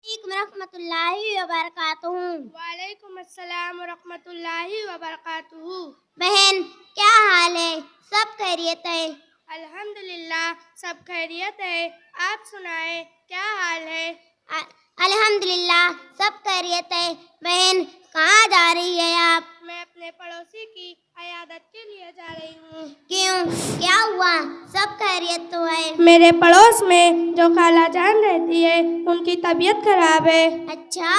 وعلیکم ورحمۃ اللہ وبرکاتہ۔ وعلیکم السلام ورحمۃ اللہ وبرکاتہ۔ بہن کیا حال ہے؟ سب خیریت ہے؟ الحمدللہ سب خیریت ہے، آپ سنائیں کیا حال ہے؟ الحمدللہ سب خیریت ہے۔ بہن کہاں جا رہی ہے آپ؟ میں اپنے پڑوسی کی عیادت کے لیے جا رہی ہوں۔ کیوں، کیا ہوا؟ سب خیریت تو ہے؟ میرے پڑوس میں جو خالہ جان رہتی ہے ان کی طبیعت خراب ہے۔ اچھا،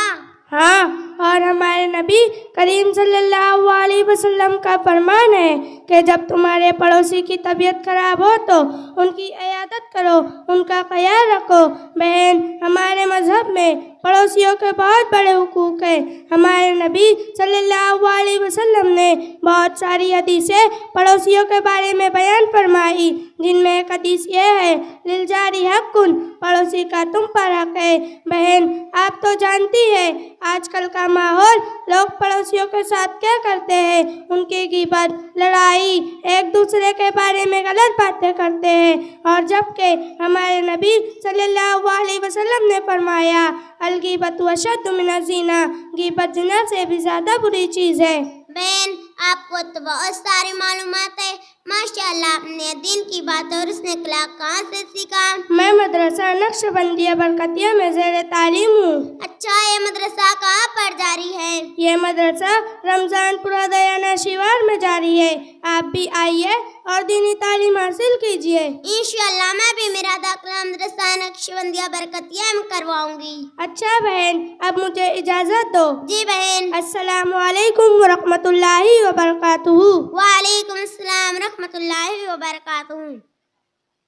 ہاں، اور ہمارے نبی کریم صلی اللہ علیہ وسلم کا فرمان ہے کہ جب تمہارے پڑوسی کی طبیعت خراب ہو تو ان کی عیادت کرو، ان کا خیال رکھو۔ بہن، ہمارے مذہب میں پڑوسیوں کے بہت بڑے حقوق ہیں۔ ہمارے نبی صلی اللہ علیہ وسلم نے بہت ساری حدیثیں پڑوسیوں کے بارے میں بیان فرمائی، جن میں ایک حدیث یہ ہے، للجاری حق، پڑوسی کا تم پر حق ہے۔ بہن، آپ تو جانتی ہے آج کل کا ماحول، لوگ پڑوسیوں کے ساتھ کیا کرتے ہیں، ان کی غیبت، لڑائی، ایک دوسرے کے بارے میں غلط باتیں کرتے ہیں، اور جبکہ ہمارے نبی صلی اللہ علیہ وسلم نے فرمایا، الغیبۃ اشد من الزنا، غیبت زنا سے بھی زیادہ بری چیز ہے۔ بہن آپ کو تو بہت ساری معلومات ہے، ماشاءاللہ۔ آپ نے دین کی بات اور حسن اخلاق کہاں سے سیکھا؟ میں مدرسہ نقشبندیہ برکتیہ میں زیر تعلیم ہوں۔ اچھا، یہ مدرسہ کہاں پر جاری ہے؟ یہ مدرسہ رمضان پورہ دیانہ شیوار میں جاری ہے۔ آپ بھی آئیے اور دینی تعلیم حاصل کیجیے۔ انشاءاللہ میں بھی میرا داخلہ مدرسہ نقشبندیہ برکتیہ میں کرواؤں گی۔ اچھا بہن، اب مجھے اجازت دو۔ جی بہن۔ السلام علیکم ورحمۃ اللہ وبرکاتہ۔ وعلیکم السلام ورحمۃ اللہ وبرکاتہ۔